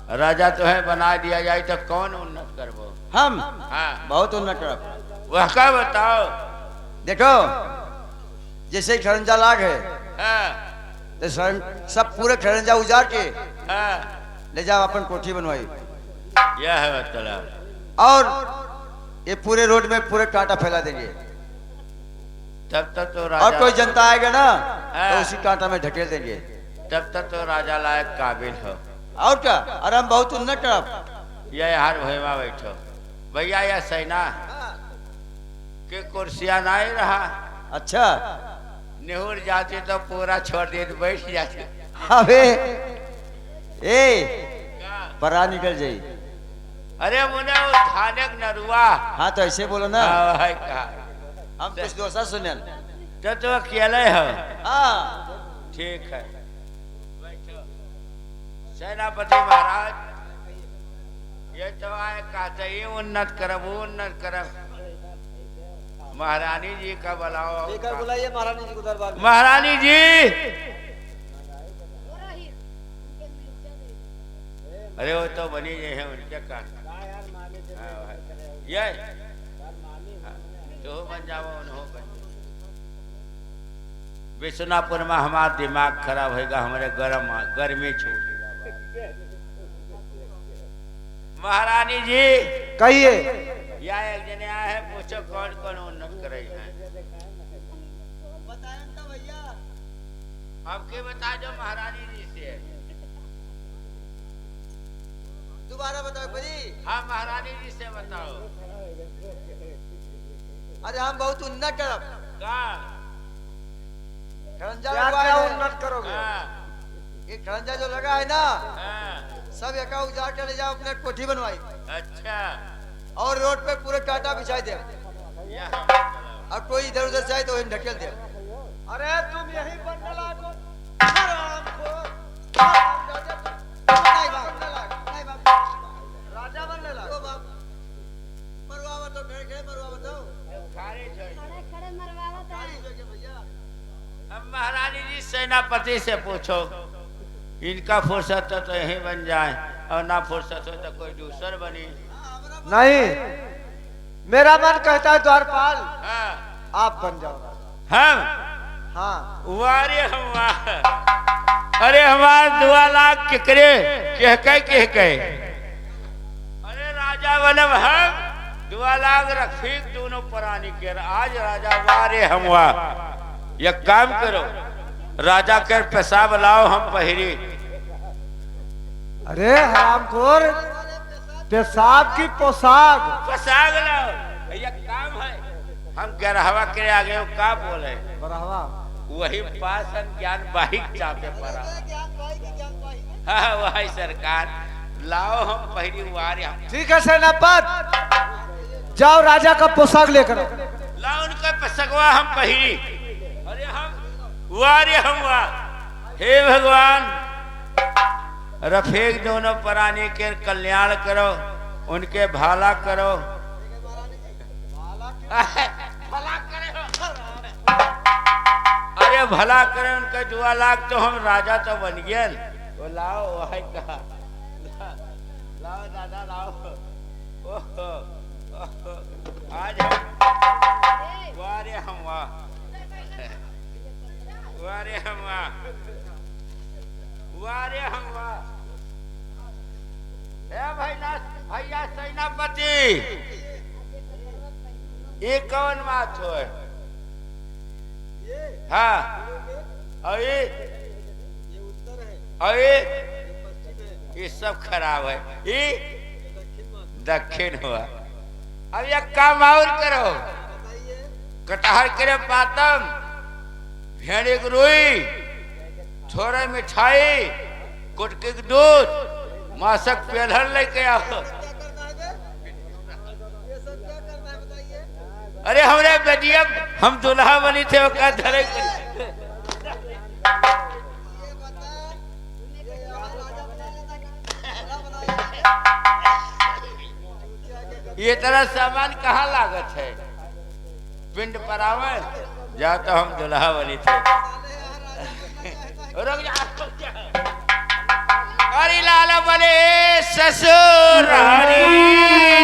राजा तो है बना दिया जाए तो कौन उन्नत करबो? हम हाँ बहुत उन्नत करब। वह का बताओ। देखो जैसे खरंजा लाग है हाँ तो सब पूरे खरंजा उजाड़ के हाँ ले जाओ अपन कोठी बनवाई। यह है मतलब। और ये पूरे रोड में पूरे कांटा फैला देंगे। तब तक तो और राजा, कोई जनता आएगा ना हाँ। तो उसी कांटा में ढकेल देंगे। तब तक तो राजा लायक काबिल हो। और क्या? अरे हम बहुत उन्नत करब। यह यार भैया बैठो भैया, यह सेना के कुर्सियां नहीं रहा। अच्छा नेहुर जाते तो पूरा छोड़ दे बैठ जाते। अबे ए परा निकल जाई। अरे मुने वो थाने के नरुआ। हाँ तो ऐसे बोलो ना। हाँ, भाई कहा हम कुछ दोसा सुनल। तो अकेले हो। हाँ ठीक है बैठो। सेनापति महाराज ये तो आए कहते ही उन्नत करब उन्नत करब। महारानी जी का बुलाओ। बुलाइए महारानी जी को दरबार में। महारानी जी। अरे वो तो बनी गए हैं उनके का। ये तो बन जाओ उन्हों बन। विश्वनापुर में हमारा दिमाग खराब होगा, हमारे गर्मी छूट। महारानी जी कहिए। या एक जने आए हैं, पूछो कौन कौन उन्नत करे हैं। आपके बता दो महारानी जी से। दोबारा बताओ भाई। हाँ महारानी जी से बताओ। अरे हम बहुत उन्नत करब। का खरंजा क्या उन्नत करोगे? हाँ, ये खरंजा जो लगा है ना हाँ, सब एका उजाड़ के ले जाओ अपने कोठी बनवाई। अच्छा और रोड पे पूरे कांटा बिछाई दे। यह और कोई इधर उधर जाए तो वहीं ढकेल दे। अरे तुम यही बनने लागो। राजा बनने लागो। मरवा बताओ, मरवा बताओ। खारिज है। खड़े मरवावत है। भैया अब महारानी जी सेनापति से पूछो, इनका फुर्सत हो तो यही बन जाए और ना फुर्सत हो तो कोई दूसर बनी। नहीं, मेरा मन कहता है द्वारपाल हाँ, आप बन जाओ। हम हाँ वारे हम वाह। अरे हमार 2 लाख केकरे कह के। अरे राजा बनब हम 2 लाख रफीक दोनों प्राणी के। आज राजा वारे हम वाह। ये काम करो, राजा कर पेशाब लाओ हम पहिरी। अरे हरामखोर, पेशाब की पोशाक। पेशाब लाओ, ये काम है। हम गरहवा के आगे का बोले बरहवा। वही पासन ज्ञान बाहिक चापे पड़ा। हाँ वही सरकार लाओ हम पहिरी वारे हम। ठीक है सेनापत, जाओ राजा का पोशाक लेकर आओ। लाओ उनका पेशकवा हम पहिरी। अरे हम वारे हम वाह। हे भगवान रफीक दोनों प्राणी के कल्याण करो, उनके भाला करो। भला करे। अरे भला करे उनका 2 लाख तो हम राजा तो बन गए। वो लाओ वही कहा। लाओ दादा लाओ। ओहो, ओहो, आज हम वारे हम वाह। वारे हम वाह। वारे हम वाह। भैया सेनापति ये कौन बात हो? हाँ अरे अरे ये सब खराब है। ये दक्षिण हुआ। अब ये काम और करो। कटहल करे पातम, भेड़े की रुई, छोरे मिठाई, कुटकी के दूध, मासक पेलहर लेके आओ। अरे हमरे बेटिया हम दुल्हा बनी थे वो क्या धरे। ये तरह सामान कहाँ लागत है? पिंड पर आवे जा तो हम दुल्हा बनी थे। रुक जा। अरे लाल बले ससुरारी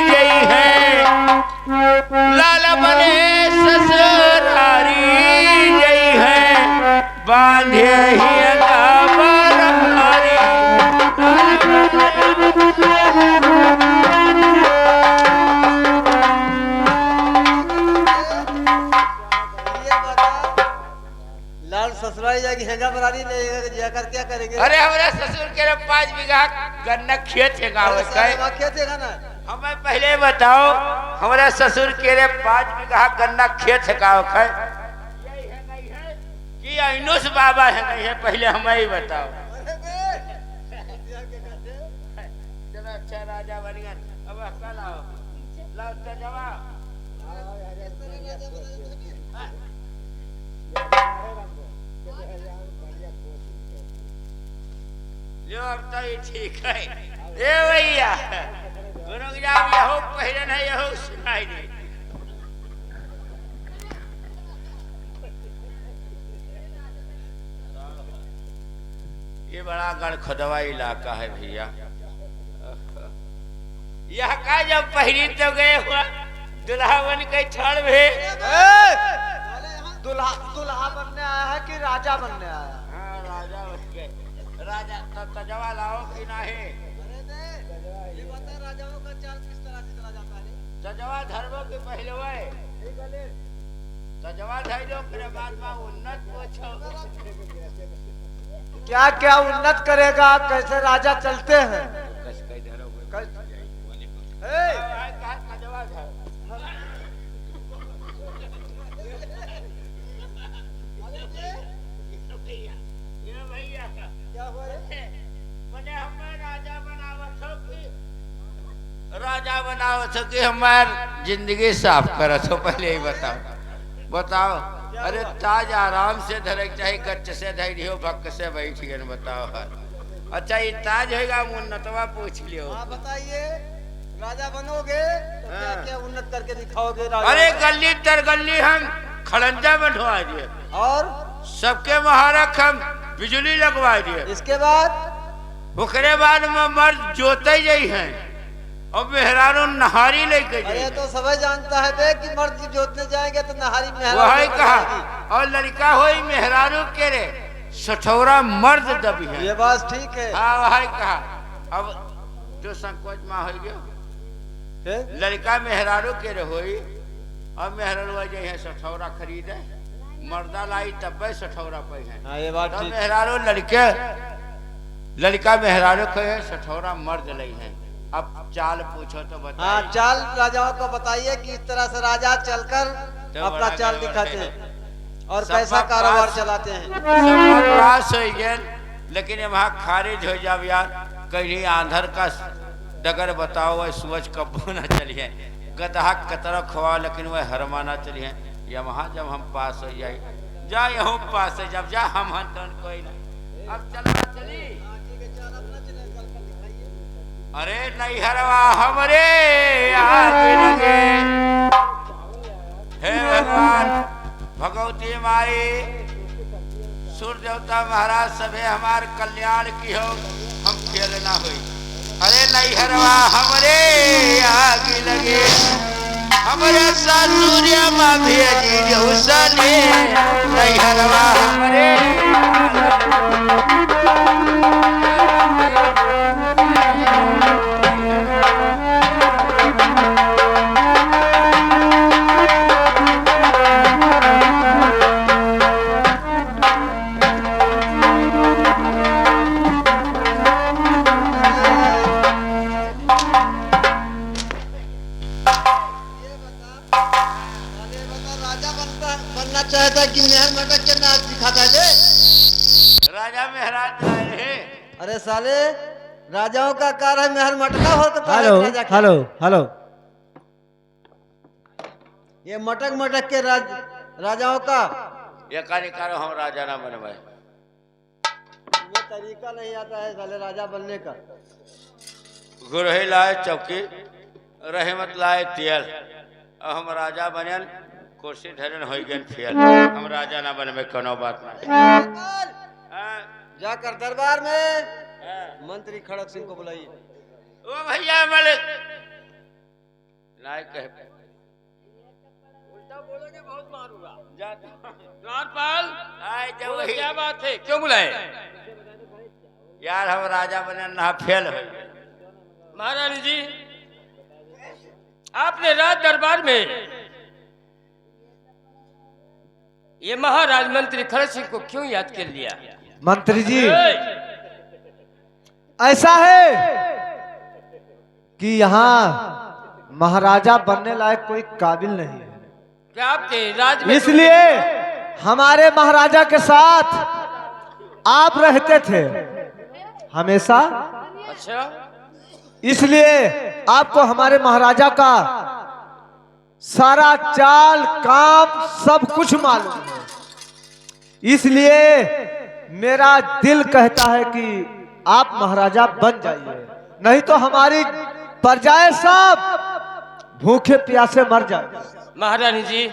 जई है, लाल बने ससुरारी जई है, बांधे ही लाल ससुराली जाएगी हेंगा बरारी नहीं जाकर क्या करेंगे? अरे हमारे ससुर के 5 बीघा गन्ना खेत है गाँव का। खेत है ना? हमें पहले बताओ हमारे ससुर के 5 बीघा गन्ना खेत है गाँव का कि अइनुस बाबा है नहीं है, पहले हमें ही बताओ। चलो अच्छा राजा बन गया। अब कल आओ लाओ तजवा जो अब तो ये ठीक है। ए भैया रुक जाओ, यहो पहले नहीं यहो सुनाई दे। ये बड़ा गढ़खदवा इलाका है भैया। यह का जब पहली तो गए हुआ दुल्हा बन के छड़ में दुल्हा बनने आया है कि राजा बनने आया है? हाँ राजा बन गए। राजा तो तजवा लाओ कि नहीं? ये बता राजाओं का चाल किस तरह से चला जाता है? तजवा धर्मों के पहले हुए तजवा धैर्यों के बाद में उन्नत पूछो क्या क्या उन्नत करेगा? कैसे राजा चलते हैं? तजवा धर राजा बनाओ तो कि हमार जिंदगी साफ करो तो पहले ही बताओ। अरे ताज आराम से धरक चाहे गच्छ से धैर्य हो भक्क से बैठ गए बताओ। अच्छा ये ताज होगा उन्नतवा पूछ लियो। हाँ बताइए, राजा बनोगे तो क्या क्या उन्नत करके दिखाओगे? राजा अरे गली तर गली हम खड़ंजा बैठवा दिए और सबके महारक हम बिजली लगवा दिए। इसके बाद ओकरे बाद में मर्द जोते जई हैं और मेहरारू नहारी लेके अरे तो सब जानता है बे कि मर्द जोतने जाएंगे तो नहारी में वही कहा। और लड़का होई मेहरारू के रे सठौरा मर्द दबी है। ये बात ठीक है। हाँ वही कहा। अब जो संकोच में हो गया लड़का मेहरारू के रे होई और मेहरारू जो है सठौरा खरीदे मर्दा लाई तब सठौरा पे है। हाँ ये बात ठीक। मेहरारू लड़का मेहरारू को सठौरा मर्द लई है। अब चाल पूछो तो बताइए। हाँ चाल राजाओं को बताइए कि इस तरह से राजा चलकर तो अपना चाल दिखाते हैं और कैसा कारोबार चलाते हैं। पास हो गए लेकिन वहाँ खारिज हो जाओ यार। कहीं आंधर का डगर बताओ वह सूरज कब्बो न चलिए गदहा कतरा खवा लेकिन वह हरमाना चलिए। या वहाँ जब हम पास हो जाए जा यहूँ पास है जब जा हम कोई ना। अब चलना चली। अरे नहीं हरवा हमरे आगे लगे हे भगवान भगवती माई सूर्य देवता महाराज सभे हमार कल्याण की हो हम खेल ना हुई। अरे नहीं हरवा हमरे आगे लगे हमरे सासुरिया माँ भेजी जो सने नहीं हरवा हमरे चाहता कि मेहर मटक के नाच दिखाता है। राजा मेहराज है। अरे साले राजाओं का कार है मेहर मटका हो तो हेलो हेलो हेलो ये मटक मटक के राजाओं का ये कार्य हम राजा ना बनवाए। ये तरीका नहीं आता है साले राजा बनने का। गुरही लाए चौकी रहमत लाए तेल हम राजा बनन कुर्सी धरन हो गए फेल। हम राजा ना बनवे कोनो बात ना। जाकर दरबार में मंत्री खड़क सिंह को बुलाइए। ओ भैया मलिक लायक कह उल्टा बोलोगे बहुत मारूंगा। जाता द्वारपाल आए जब बोलो वही क्या बात है, क्यों बुलाए? यार हम राजा बने ना फेल हो महारानी जी, आपने राज दरबार में ये महाराज मंत्री खड़ग सिंह को क्यों याद कर लिया? मंत्री जी ए, ऐसा है कि यहाँ महाराजा बनने लायक कोई काबिल नहीं है, क्या आपके राज में इसलिए हमारे महाराजा के साथ आप रहते थे हमेशा, अच्छा, इसलिए आपको हमारे महाराजा का सारा चाल काम सब कुछ मालूम है। इसलिए मेरा दिल कहता है कि आप महाराजा बन जाइए, नहीं तो हमारी प्रजाएं सब भूखे प्यासे मर जाए। महारानी जी,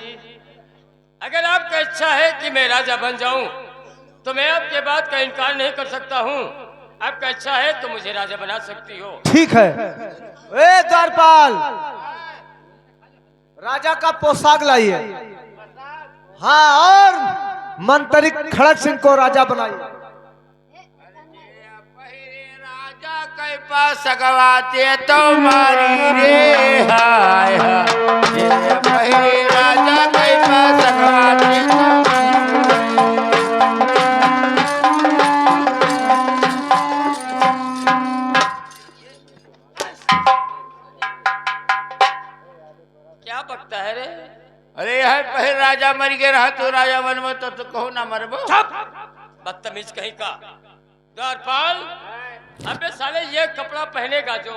अगर आपका इच्छा है कि मैं राजा बन जाऊं तो मैं आपके बात का इनकार नहीं कर सकता हूं। आपका इच्छा है तो मुझे राजा बना सकती हो। ठीक है। ए द्वारपाल, राजा का पोशाक लाइए। हाँ, और मंत्री खड़ग सिंह को राजा बनाइए। राजा के पास सगवाते तो मारी रे हाय हाय पहले राजा के पास सगवाते तो क्या बकता है रे? अरे यार पहले राजा मर गए रहा तो राजा बन में तो कहो ना मरबो। बदतमीज कहीं का। द्वारपाल, अबे साले ये कपड़ा पहनेगा जो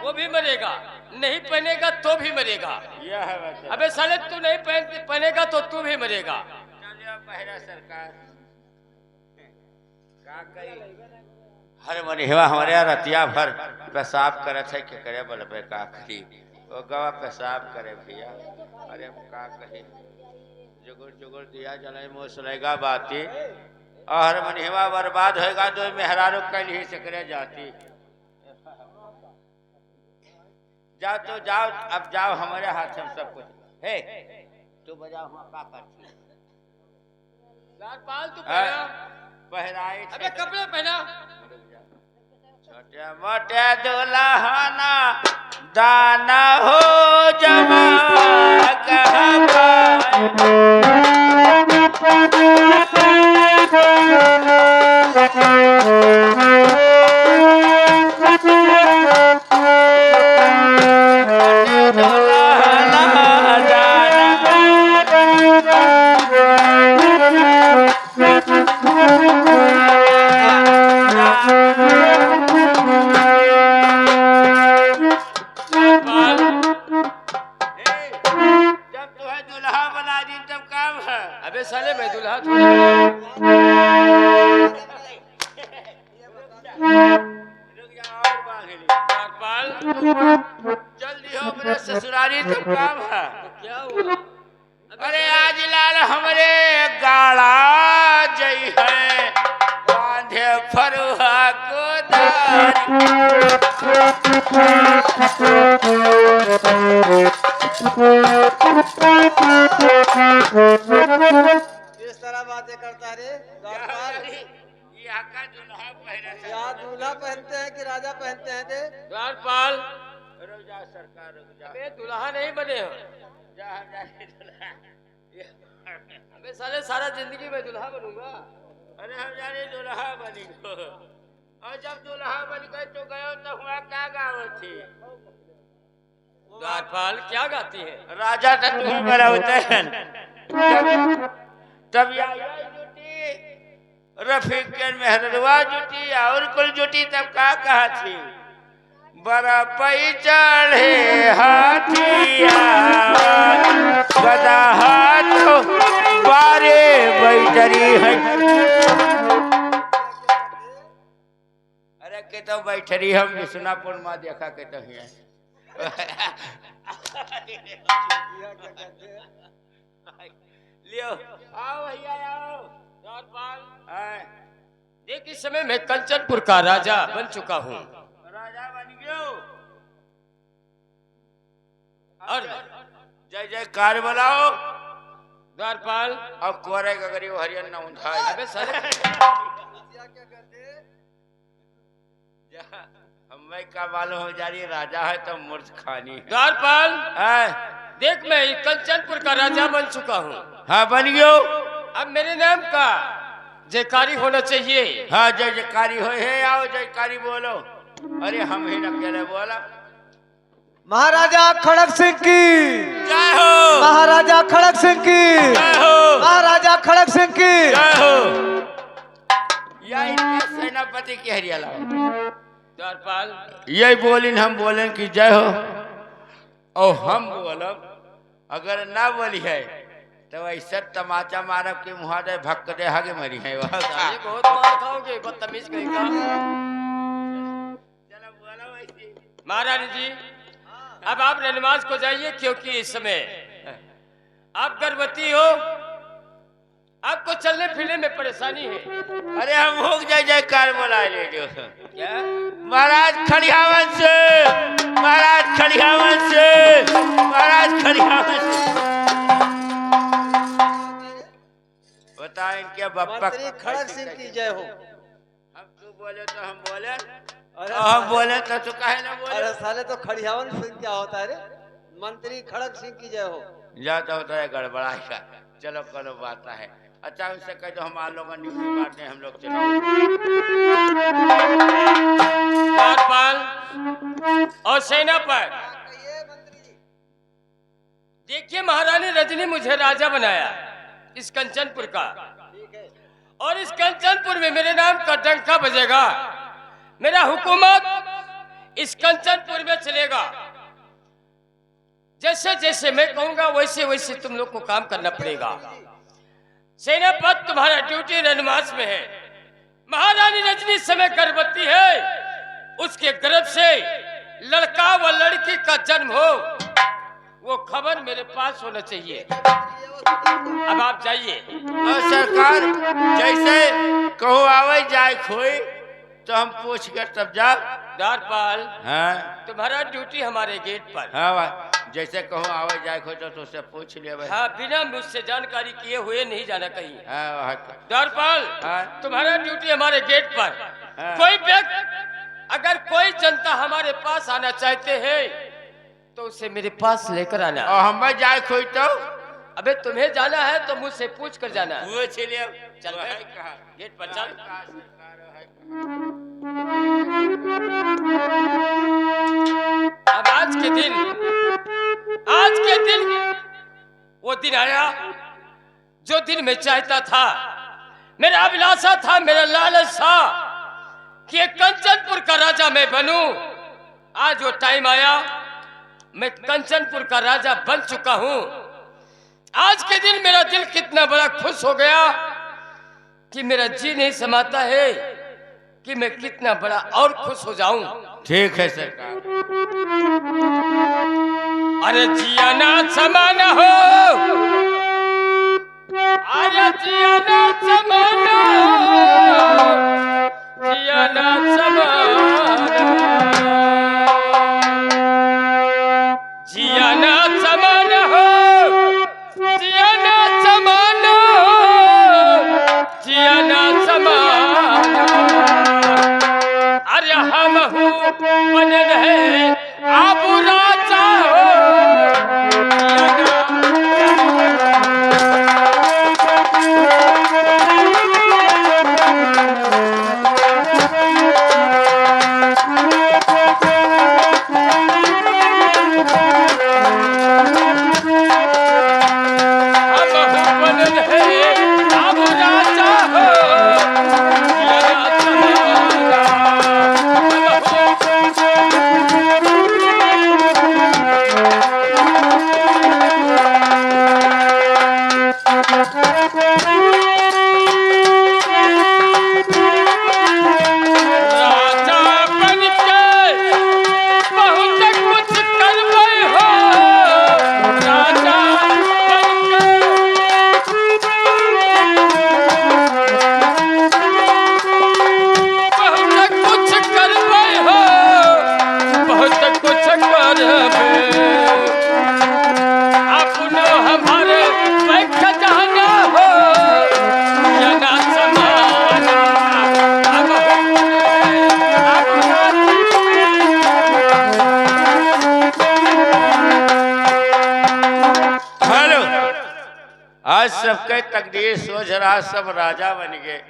वो भी मरेगा, नहीं पहनेगा तो भी मरेगा। यह है बात। अबे साले तू नहीं पहनेगा तो तू भी मरेगा। चलिए पहला सरकार का करी हर मन हेवा हमारे यहाँ रतिया भर पेशाब करे थे कि करे बोले पे का करी वो गवा पेशाब करे भैया। अरे हम का कहे जुगुर जुगुर दिया जलाई मुँह सुनेगा बाती और हर मन हेवा बर्बाद होएगा तो मेहरारू कल ही से करे जाती। जाओ तो जाओ, अब जाओ हमारे हाथ में सब कुछ है। तू बजाओ हम का करती द्वारपाल तू पहना। पहराए अबे कपड़े पहना। छोटे मोटे दुल्हना दाना हो जमा कहाँ अबे साले मैं दुल्हा थोड़ी बना। द्वारपाल, जल्दी हो अपने ससुराली तब काम है। क्या हुआ? अरे आज लाल हमरे गाड़ा जई है बांधे फरुहा को किस तरह बातें करता रे द्वारपाल? यहाँ का दुल्हा पहने थे। यहाँ दूल्हा पहनते हैं कि राजा पहनते हैं थे? द्वारपाल, रुक जा सरकार रुक जा। अबे दुल्हा नहीं बने हो। जा हम जाके दुल्हा। अबे साले सारा जिंदगी में दुल्हा बनूंगा। अरे हम जाने दुल्हा बनी को और जब दुल्हा बन गए तो गयो तो हुआ क्या गाँव थी। द्वारपाल क्या गाती है? राजा तो तुम्हें बनाते हैं तब या जुटी रफीक के मेहरवा जुटी और कुल जुटी तब का कहा थी बड़ा पई चढ़े हाथिया गदा हाथ बारे बैठरी है। अरे के तो बैठरी हम विष्णुपुर में देखा के तो है लियो आओ भैया आओ। द्वारपाल, आए, देख इस समय मैं कंचनपुर का राजा बन चुका हूँ। राजा बन गयो और जय जयकार बोलाओ द्वारपाल और कोरे का करियो हरियन ना उठाए अबे साले हमें का मालूम हो जा रही राजा है तो मूर्ख खानी है द्वारपाल हाँ देख मैं कंचनपुर का राजा बन चुका हूँ। हाँ बन गयो अब मेरे नाम का जयकारी होना चाहिए। हाँ जय जयकारी हो है आओ जयकारी बोलो अरे हम ही न अकेले बोला महाराजा खड़क सिंह की जय हो महाराजा खड़क सिंह की जय हो महाराजा खड़क सिंह की जय हो यही सेनापति की हरियाला द्वारपाल यही बोलिन हम बोलें कि जय हो और हम बोलब अगर ना बोली है तो ऐसा तमाचा मारब के मुहा दे भक्क दे हागे मरी है ये बहुत मार खाओगे बदतमीज कहीं का। चलो बोलो वैसे महारानी जी अब आप नमाज को जाइए क्योंकि इस समय आप गर्भवती हो आपको चलने फिरने में परेशानी है। अरे हम हो जय जयकार बोला ले जो क्या महाराज खड़ियावन से महाराज खड़ियावन से महाराज खड़ियावन से बता इनके बप्पा मंत्री खड़क सिंह की जय हो। हम तू बोले तो हम बोले अरे और हम बोले तो तू काहे ना बोले अरे साले तो खड़ियावन सिंह क्या होता है रे? मंत्री खड़क सिंह की जय हो। जाता होता है गड़बड़ा का चलो करो बात है अच्छा उनसे कह दो हम आप लोग न्यूज़ बांटने हम लोग चलो द्वारपाल और सेना पर देखिए महारानी रजनी मुझे राजा बनाया इस कंचनपुर का और इस कंचनपुर में मेरे नाम का डंका बजेगा। मेरा हुकूमत इस कंचनपुर में चलेगा। जैसे जैसे मैं कहूंगा वैसे वैसे तुम लोग को काम करना पड़ेगा। सेनापति तुम्हारा ड्यूटी रणमास में है। महारानी रजनी समय गर्भवती है उसके गर्भ से लड़का व लड़की का जन्म हो वो खबर मेरे पास होना चाहिए। अब आप जाइए। और सरकार जैसे कहो आवे जाए खोई तो हम पूछ कर तब जाओ द्वारपाल हाँ तुम्हारा ड्यूटी हमारे गेट पर। हाँ भाई जैसे कहो आवे जाए खोई तो उससे पूछ ले भाई हाँ बिना मुझसे जानकारी किए हुए नहीं जाना कहीं। हाँ द्वारपाल हाँ। तुम्हारा ड्यूटी हमारे गेट पर। हाँ। कोई व्यक्ति अगर कोई जनता हमारे पास आना चाहते हैं तो उसे मेरे पास लेकर आना। और हम जाए खोई तो अबे तुम्हें जाना है तो मुझसे पूछ कर जाना। पूछ ले चल बे। गेट पर चल। अब आज के दिन वो दिन आया जो दिन मैं चाहता था। मेरा अभिलाषा था मेरा लालच था कि एक कंचनपुर का राजा मैं बनूं। आज वो टाइम आया मैं कंचनपुर का राजा बन चुका हूं। आज के दिन मेरा दिल कितना बड़ा खुश हो गया कि मेरा जी नहीं समाता है कि मैं कितना बड़ा और खुश हो जाऊं। ठीक है सरकार अरे जिया ना समाना हो अरे जिया ना समाना जिया ना समाना जिया ना समाना हो जिया ना समाना जिया ना समाना अरे हम हूँ बन रहे आप राजा हो आज सबके तकदीर सोच रहा सब राजा बन गए,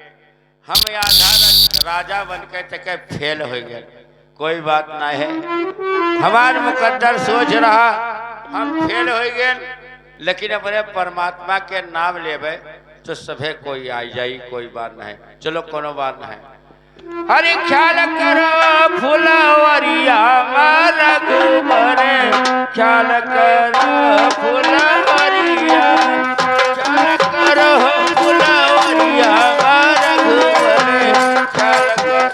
हम आधा राजा बन के तक फेल हो गए। कोई बात ना है, हमार मुकद्दर सोच रहा हम फेल हो गए, लेकिन अपने परमात्मा के नाम लेवे तो सभे कोई आ जाई, कोई बात नहीं। चलो कोनो बात नहीं। हरि ख्याल करो फुलवरिया मारा घुमरे, ख्याल करो फुलवरिया, ख्याल करो फुलवरिया मारा घुमरे, ख्याल करो।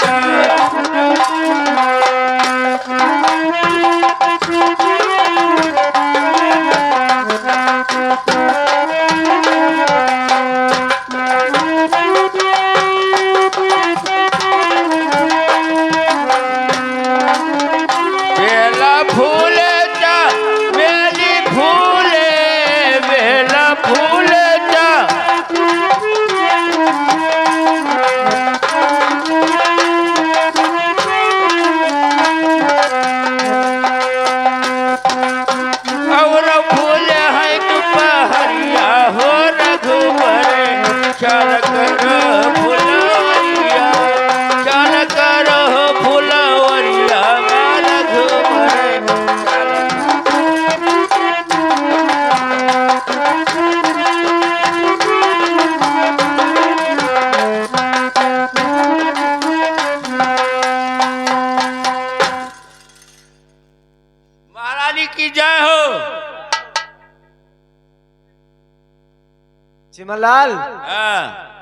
चिमनलाल,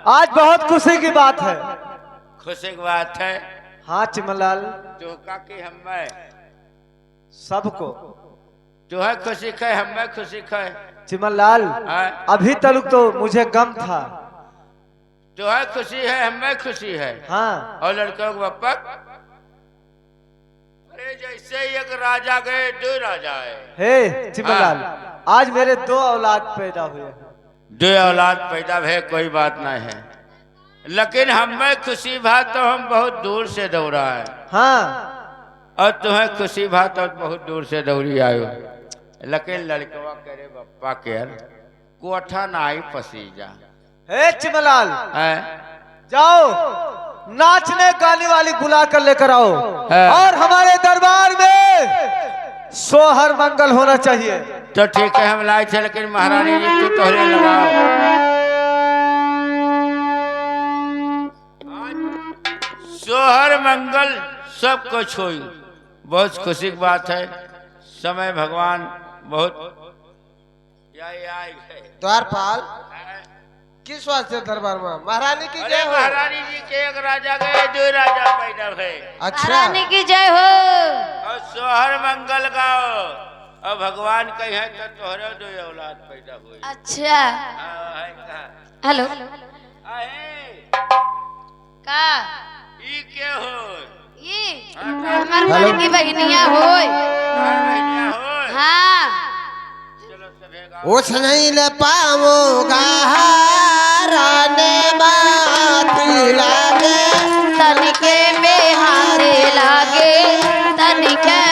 आज बहुत खुशी की बात है। खुशी की बात है? हाँ चिमनलाल, तो की हमें सबको जो है खुशी खाए, हमें खुशी खाए। चिमनलाल, अभी तक तो मुझे गम था। जो है खुशी है, हमें खुशी है। हाँ, और लड़कों को बापा, अरे जैसे एक राजा गए दो राजा है। हे चिमनलाल, आज मेरे 2 औलाद पैदा हुए। 2 औलाद पैदा है, कोई बात नहीं है, लेकिन हमें खुशी बात तो हम बहुत दूर से दौड़ा है। हाँ, और तुम्हें खुशी बात तो बहुत दूर से दौड़ी आयो, लेकिन लड़कवा करे बप्पा के कोठा नाई पसीजा। हे चिमनलाल, है जाओ नाचने गाने वाली बुला कर लेकर आओ, और हमारे दरबार में सोहर मंगल होना चाहिए। तो ठीक है, हम लाए थे, लेकिन महारानी जी तू तोहरे लगाओ। सोहर मंगल सब कुछ हुई, बहुत खुशी की बात है। समय भगवान बहुत द्वारपाल किस वास्ते दरबार में? महारानी की जय हो। महारानी जी के एक राजा गए 2 राजा पैदा हुए। अच्छा, महारानी की जय हो। और सोहर मंगल गाओ, और भगवान कहे तो तोहरे 2 औलाद पैदा हुए। अच्छा, हेलो का ई के हो? ये हमार बड़की बहनिया होय। हाँ, चलो सबे गाओ। उछ नहीं ले पाऊंगा राने बाती लागे, तनिके में हारे लागे, तनिके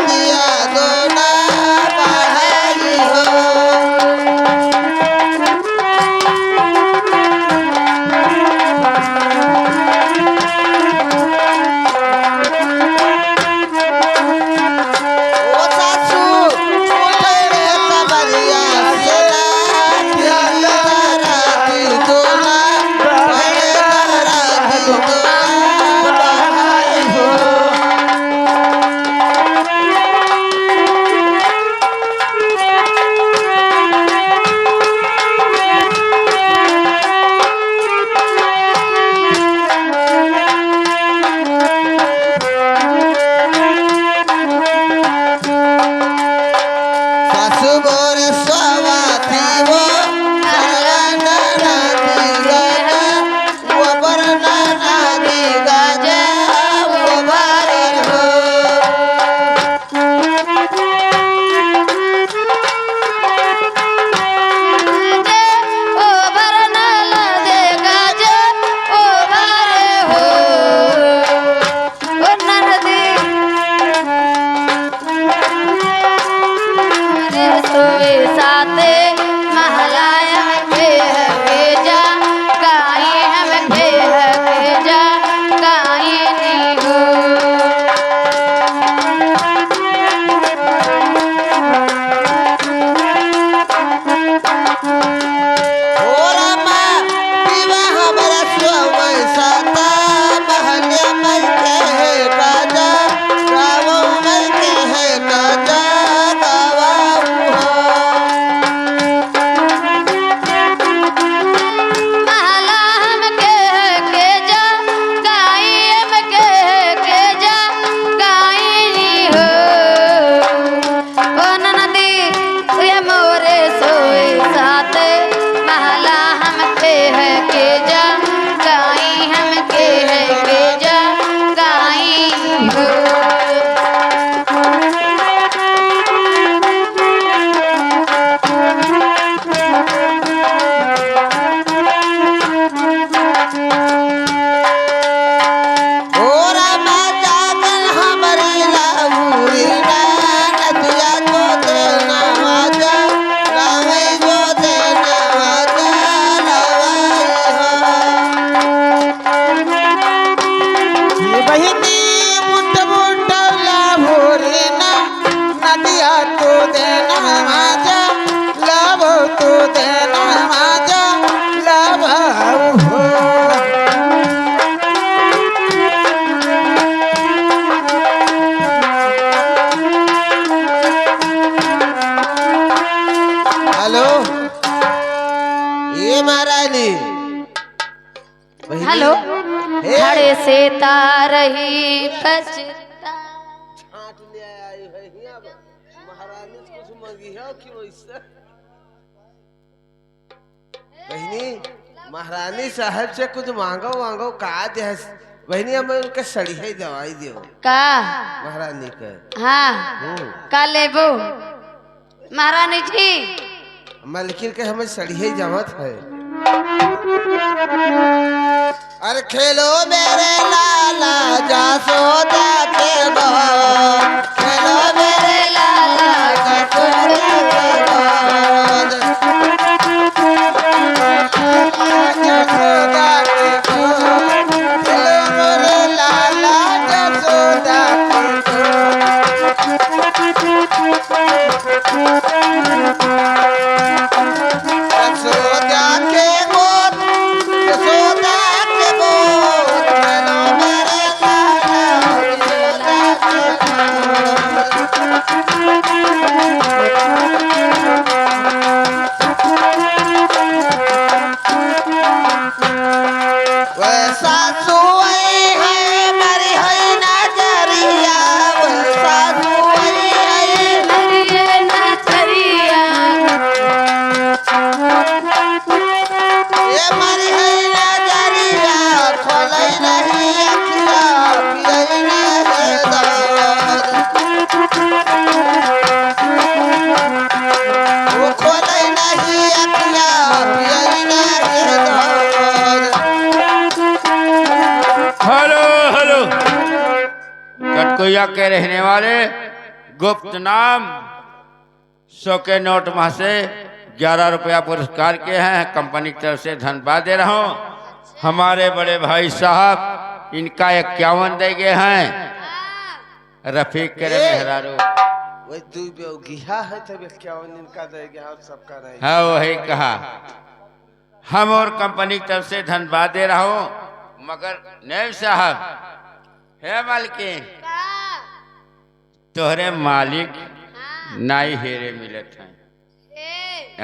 दिया दो महारानी हेलो हे। खड़े से तारही कचता छाट ले आई है हिया महारानी से कुछ मांगी है कि वैसे बहनी महारानी साहब से कुछ मांगो का दे बहनी हमें उनके सड़ी है दवाई दियो का महारानी के हाँ का लेबो महारानी जी मलकिन के हमें सड़ी है जमत है अरे खेलो मेरे लाला जासोदा के बाद खेलो मेरे लाला जासोदा के बाद जासोदा के बाद खेलो मेरे लाला जासोदा जासोदा के मोर जासोदा के मोर खेलो मेरे लाला जासोदा के वैसा सुई है मरी है नजरिया वैसा सुई है हरिये नचरिया ये मरी है नजरिया खोलै नहीं अखिया पियै नहीं दाद वो खोलै नहीं अखिया पियै नहीं दाद हेलो हेलो कटकोया के रहने वाले गुप्त नाम 100 के नोट वहां से 11 रुपया पुरस्कार के हैं कंपनी की तरफ से धन्यवाद दे रहा हूँ हमारे बड़े भाई साहब इनका 51 दे गए हैं रफीक के मेहरारू वही तू बेगिहा है तब क्या इनका देगा हम सबका नहीं हाँ वही कहा हम और कंपनी की तरफ से धन्यवाद दे रहा हूँ मगर नैब साहब है मालकिन तोहरे मालिक नाई हेरे मिलत हैं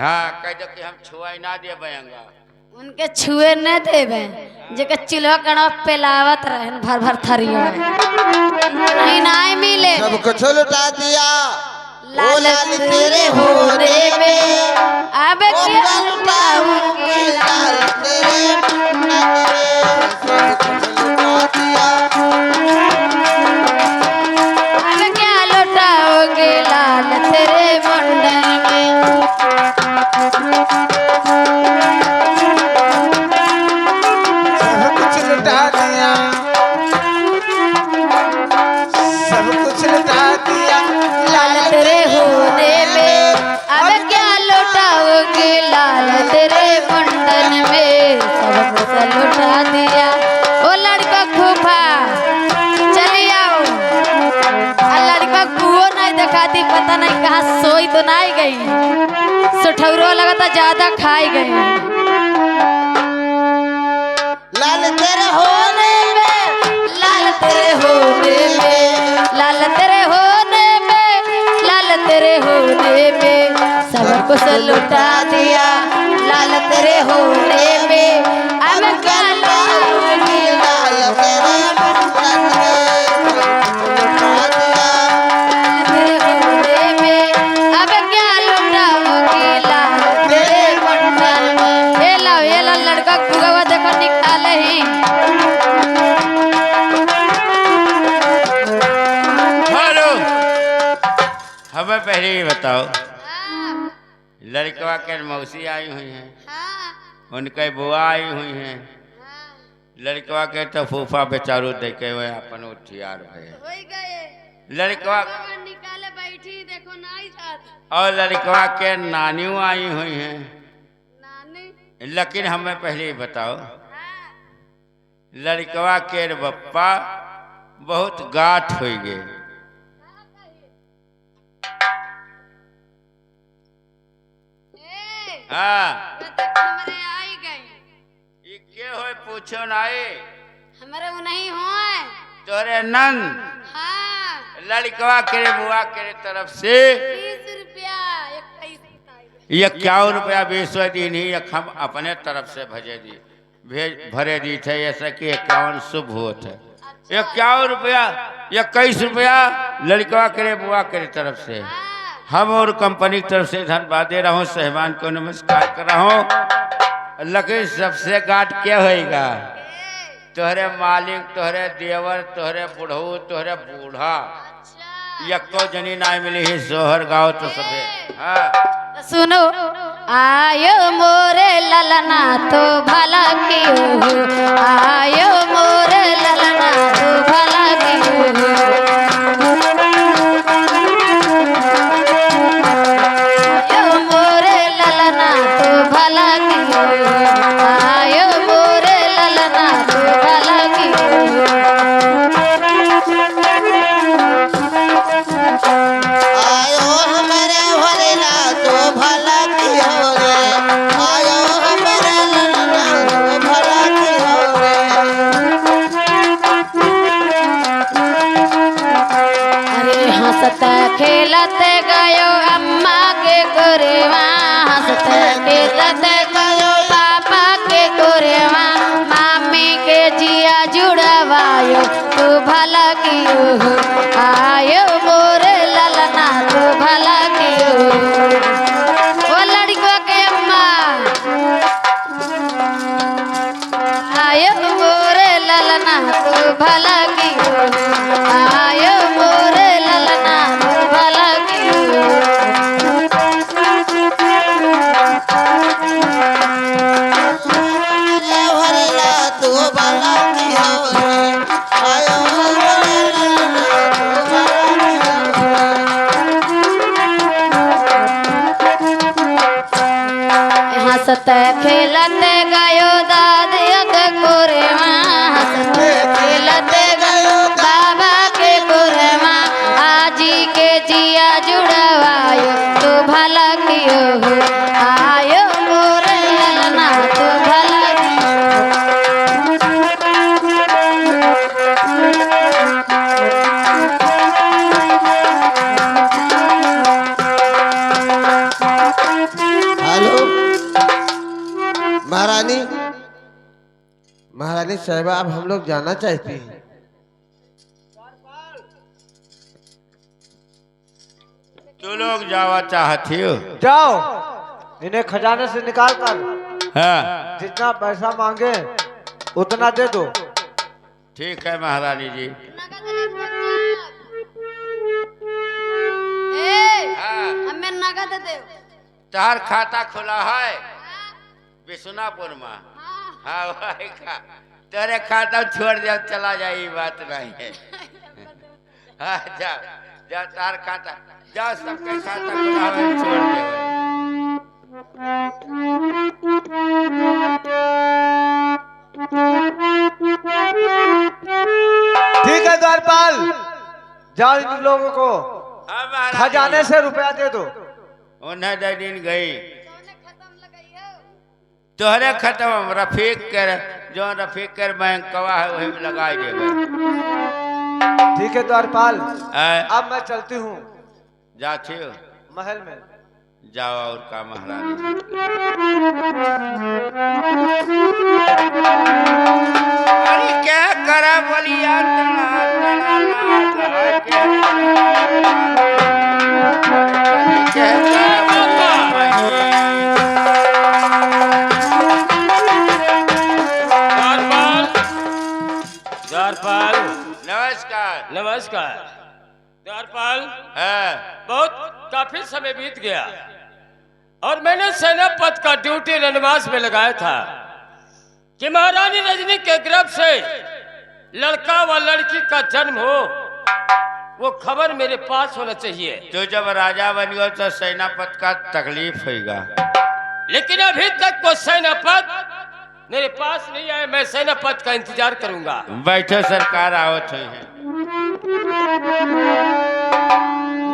हाँ कह दो कि हम छुआई ना दे बयंगा उनके छुए न देवे जेके चिल्हा कणा पेलावत रहन भर भर थरियो नहीं नाय मिले सब कुछ लुटा दिया लाल लाल तेरे तेरे होने में अब ओ क्या लुटाऊंगी लाल तेरे सब कुछ लुटा दिया अब क्या लौटाओगे लाल तेरे मुंडन में सब कुछ लुटा दिया सब कुछ लुटा दिया लाल तेरे होने में अब क्या लौटाओगे लाल तेरे मुंडन में सब कुछ लौटा दिया ओ लड़का खूफा चली आओ आ लड़का कुओ नहीं दिखाती पता नहीं कहाँ सोई तो नहीं गई सुठौरो लगा था ज्यादा खाई गई लाल तेरे होने में लाल तेरे होने में लाल तेरे होने में लाल तेरे होने में सब कुछ लुटा दिया लाल तेरे होने में अब क्या लौटाओगे लाल तेरे मुंडन में सब कुछ लुटा दिया तेरे होने में अब क्या लौटाओगे लाल तेरे मुंडन में ये ला लड़का गुगवा देखो निकाले ही हेलो हमें पहले ही बताओ लड़कवा के मौसी आई हुई हैं उनके बुआ आई हुई हैं लड़कवा के तो फूफा बेचारू देखे हुए अपन उठियार भये लड़कवा निकाले बैठी देखो नहीं जात और लड़कवा के नानियों आई हुई हैं नानी लेकिन हमें पहले ही बताओ लड़कवा के बप्पा बहुत गाठ हो गए हाँ हमारे आई गई ये के होए पूछो नाई हमारे वो नहीं होए तोरे नंद हाँ लड़कवा के बुआ के तरफ से 20 रुपया 21 ₹51 विश्व दिन ही हम अपने तरफ से भरे दी थे, ऐसा कि 51 शुभ होत है। ₹51 ₹21 लड़कवा करे बुआ करे तरफ से हम और कंपनी की तरफ से धन्यवाद दे रहा हूँ। साहिबान को नमस्कार कर रहा हूँ। लेकिन सबसे गाट क्या होएगा? तोहरे मालिक, तोहरे देवर, तोहरे बुढ़ऊ, तोहरे बूढ़ा यक्को जनी ना मिली ही सोहर गाँव तो सबे। हाँ सुनो, आयो मोरे ललना तो भला क्यों हो, आयो मोरे ललना तो भला क्यों हो, आयो मोरे ललना तो भला क्यों हो, आयो मोरे ललना तो भला क्यों हो। आयो हमारे भोलेना तो भला की हो रे, आयो हमारे ललना तो भला की हो रे। अरे हंसते खेलते गयो अम्मा के गोरेवा, हंसते खेलते गयो पापा के गोरेवा, मामी के जिया जुड़वायो तू भला कियो हो, आयो मोरे ललना तू भला कियो हो। ओ लड़कियों के अम्मा, आयो मोरे ललना तू भला कियो हो, आयो मोरे ललना तू भला कियो हो। हमारे भोलेना तो भला की हो रे, आयो हमारे ललना तो भला की हो रे। हंसते खेलते गयो दादिया के गोरेवा, हंसते खेलते गयो बाबा के गोरेवा, आजी के जिया जुड़वायो तू भला कियो हो, आयो मोरे ललना तू भला कियो हो। हेलो महारानी, महारानी साहिबा अब हम लोग जाना चाहती हैं। तू लोग जावा चाहती हो? जाओ, इन्हें खजाने से निकाल कर हाँ जितना पैसा मांगे उतना दे दो। ठीक है महारानी जी। हाँ हमें नगद दे। तहार खाता खुला है विश्वनापुर में। हाँ वही का तेरे खाता छोड़ दिया चला जाए, ये बात नहीं है। हाँ जा जा तार खाता जा, सबके खाता खुला है छोड़ दे। ठीक है द्वारपाल, जाओ इन लोगों को हाँ महारानी। खजाने से रुपया दे दो। उन्हें दे दिन गई तोहरे खत्म, रफीक कर जो रफीक कर बैंक कवा है वही में लगाई देवे। ठीक है द्वारपाल, आय, अब मैं चलती हूँ जाती हो? महल में। जाओ और का महारानी। अरे क्या करा बलिया तना तना नाच है क्या? क्या करा बलिया? द्वारपाल, नमस्कार। नमस्कार। द्वारपाल, हाँ बहुत काफी समय बीत गया और मैंने सेनापति का ड्यूटी रनवास में लगाया था कि महारानी रजनी के गर्भ से लड़का व लड़की का जन्म हो, वो खबर मेरे पास होना चाहिए। तो जब राजा बनियो तो सेनापति का तकलीफ होगा। लेकिन अभी तक वो सेनापति मेरे पास नहीं आए। मैं सेनापति का इंतजार करूंगा। बैठो सरकार आवत है।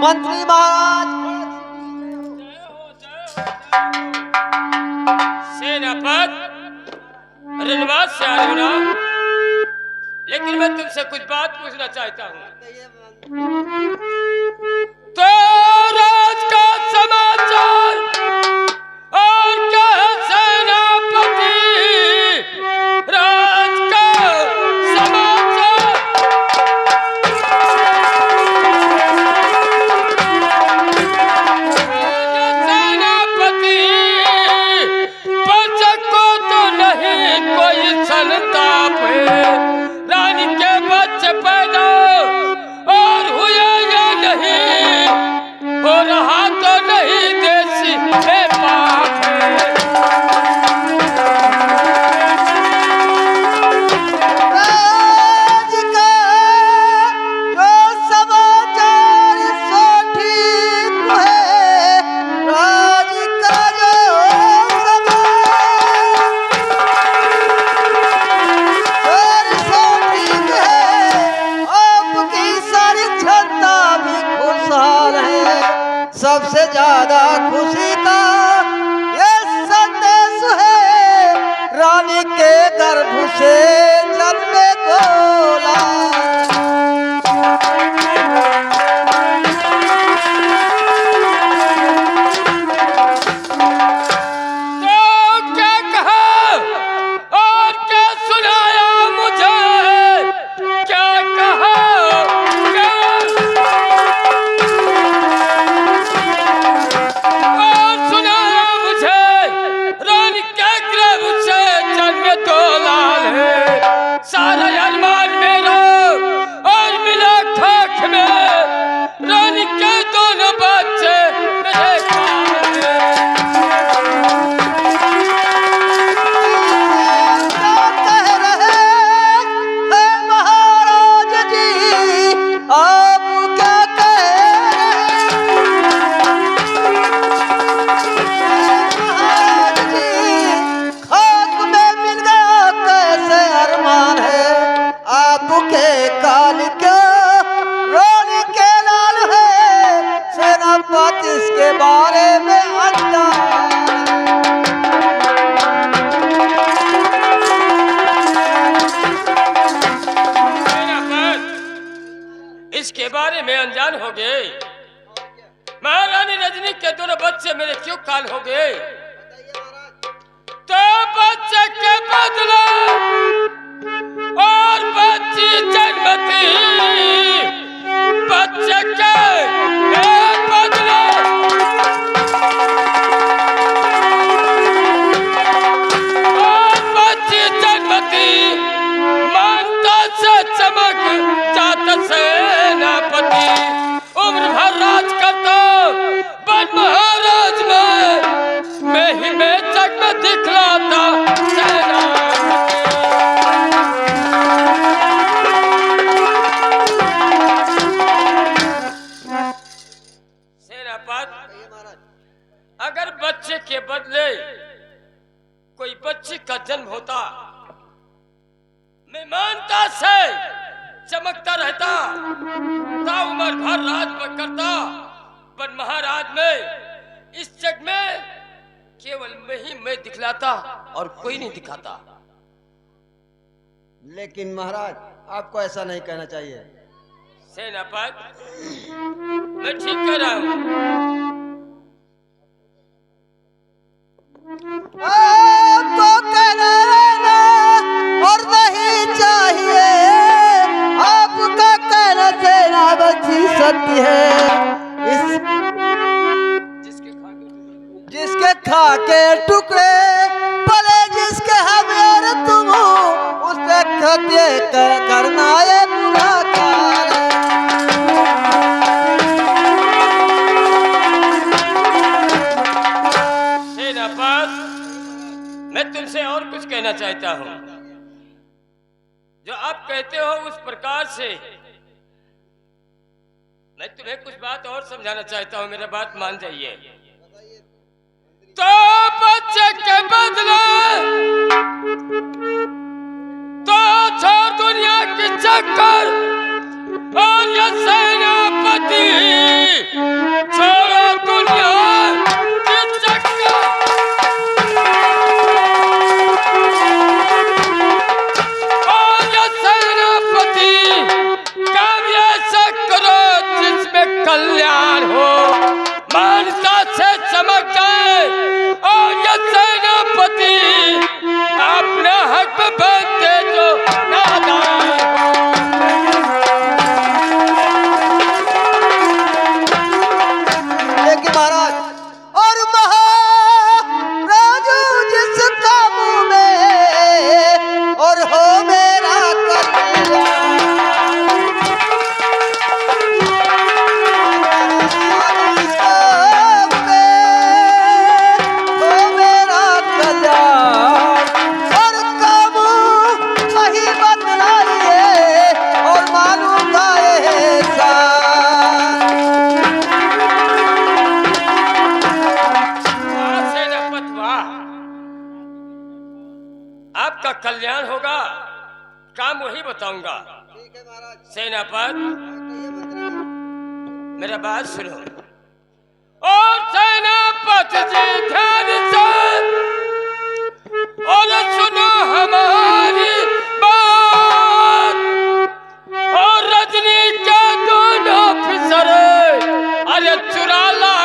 मंत्री महाराज, सेनापति रनवास से आए हो ना, लेकिन मैं तुमसे कुछ बात पूछना चाहता हूँ। तो राज का समाचार बारे में अनजान हो गए। महारानी रजनी के दोनों बच्चे मेरे क्यों काल हो गए? तो बच्चे के बदले और बच्ची जन्मती, बच्चे के बदले और बच्ची जन्मती, मानता से चमक जात सेनापति, उम्र भर राज करता बन महाराज मैं ही मैं जग में दिखलाता सेनापति। अगर बच्चे के बदले कोई बच्ची का जन्म होता, मैं मानता से चमकता रहता, उम्र भर राज करता, पर महाराज में इस जग में केवल मैं दिखलाता और कोई नहीं दिखाता। लेकिन महाराज आपको ऐसा नहीं कहना चाहिए। सेनापति मैं ठीक कह रहा हूँ। आपको कहना और नहीं चाहिए, आपका कहना सेनापति सत्य है। जिसके खाके टुकड़े पले, जिसके हम और तुम उससे हत्या करना ये बुरा कार्य। सेनापति मैं तुमसे और कुछ कहना चाहता हूँ। जो आप कहते हो उस प्रकार से मैं तुम्हें कुछ बात और समझाना चाहता हूँ, मेरा बात मान जाइए। तो बच्चे के बदले तो छोड़ दुनिया की चक्कर और ये सेनापति, छोड़ो दुनिया की चक्कर और ये सेनापति, काम ऐसा करो जिसमें कल्याण हो, मानता से चमक जाए और ये सेनापति अपने हक में बनते जो नादान। लेकिन महाराज और महाराज जिस काबू में और हो मेरा आपका कल्याण होगा, काम वही बताऊंगा। सेनापति मेरा बात सुनो और सेनापति जी ध्यान से और सुनो हमारी बात। और रजनी के दोनों अफसर अरे चुरा लाओ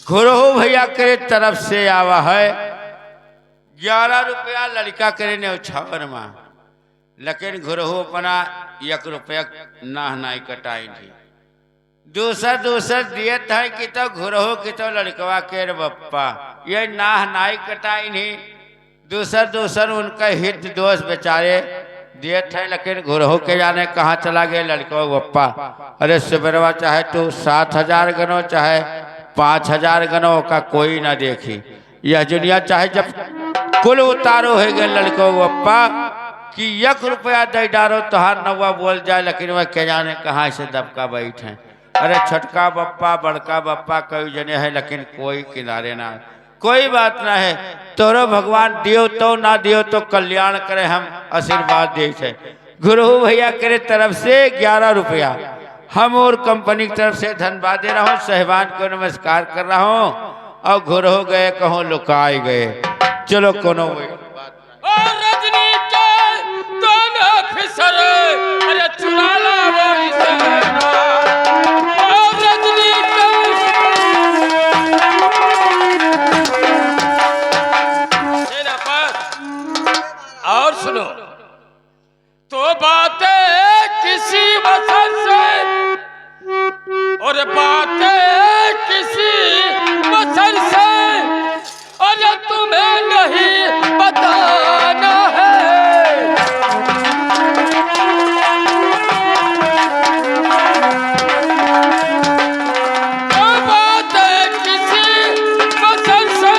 घुरहु भैया के तरफ से आवा है 11 रुपया लड़का करे ने उछावर में, लेकिन घुरहु अपना 1 रुपया नाह नाई कटाई थी। दूसर दिए थे कि तो घुरहु की तो लड़कवा के बप्पा ये नाह नाई कटाई नहीं। दूसर उनका हित दोस्त बेचारे दिए थे, लेकिन घुरहु के जाने कहाँ चला गए लड़का बप्पा। अरे सुबरवा चाहे तू 7,000 गनो चाहे 5,000 गनो का कोई ना देखी। यह दुनिया चाहे जब कुल उतारो है गए लड़को बप्पा कि 1 रुपया दे डारो तोहार नवा बोल जाए, लेकिन वह के जाने कहाँ से दबका बैठे। अरे छोटका बप्पा बड़का बप्पा कई जने है, लेकिन कोई किनारे ना। कोई बात ना है, तोरो भगवान दियो तो ना दियो तो कल्याण करे, हम आशीर्वाद दे थे। गुरु भैया के तरफ से 11 रुपया हम और कंपनी की तरफ से धन्यवाद दे रहा हूँ। साहिबान को नमस्कार कर रहा हूँ और घुर हो गए कहूँ लुकाए गए। चलो कोनो बात और रजनी के दोनों फिसर अरे चुरा ला वो इसे और रजनी के सेनापति और सुनो तो बातें किसी वसन से और बातें किसी वसन से और तुम्हें नहीं बताना है। वो बातें किसी वसन से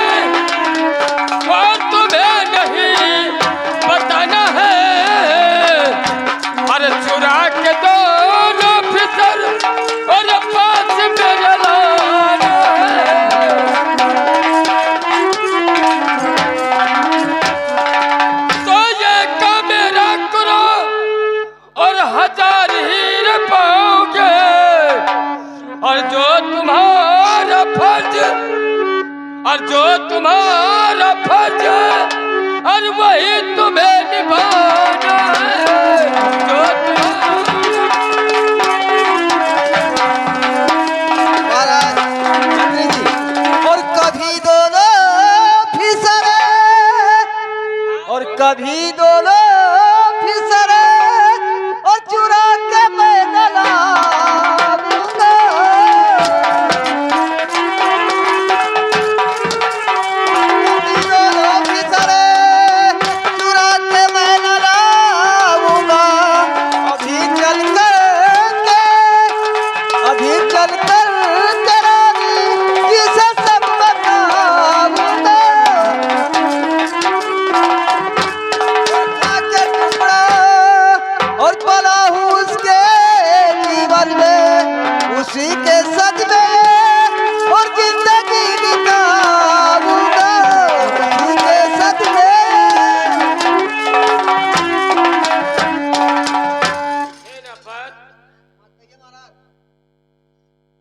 और तुम्हें नहीं बताना है। अरे चुरा के दोनों फिसर और पास मेरे लाना है। तो ये मेरा करो और 1000 हीरे पाओगे और जो तुम्हारा फर्ज और जो तुम्हारा फर्ज और वही तुम्हें निभाना है। जो महाराज मंत्री जी और कभी दोनों फिसरे और कभी दोनों फिसरे और चुरा के मैं न लाऊंगा। कभी दोनों फिसरे चुरा के मैं न लाऊंगा। अभी चल कर करानी जिसे सब बताऊंगा। के टुकड़ा और पला हूँ उसके जीवन में उसी के सच में और जिंदगी बिताऊंगा उसी के सच में।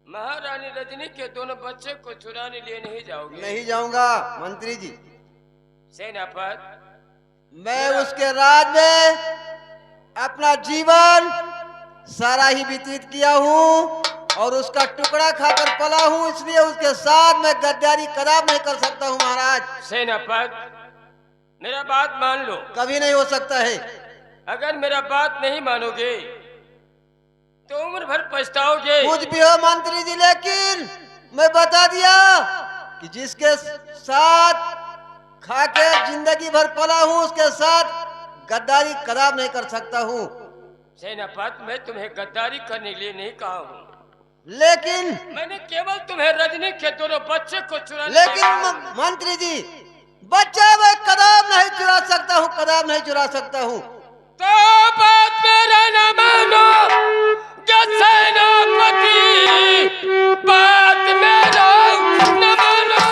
महारानी रजनी के दोनों बच्चे को चुराने लिए नहीं जाओगे? नहीं जाऊंगा मंत्री जी। सेनापति मैं उसके राज में अपना जीवन सारा ही व्यतीत किया हूँ और उसका टुकड़ा खाकर पला हूँ, इसलिए उसके साथ मैं गद्दारी कदाप नहीं कर सकता हूँ महाराज। सेनापति मेरा बात मान लो। कभी नहीं हो सकता है। अगर मेरा बात नहीं मानोगे तो उम्र भर पछताओगे। कुछ भी हो मंत्री जी, लेकिन मैं बता दिया कि जिसके साथ खा के जिंदगी भर पला हूँ उसके साथ गद्दारी कदाप नहीं कर सकता हूँ। सेनापति मैं तुम्हें गद्दारी करने के लिए नहीं कहा हूँ, लेकिन मैंने केवल तुम्हें रजनी के दोनों बच्चे को चुराने लेकिन मंत्री जी बच्चा मैं कदाप नहीं चुरा सकता हूँ, कदाप नहीं चुरा सकता हूँ। तो बात मेरा न मानो क्या सेनापति, बात मेरा न मानो।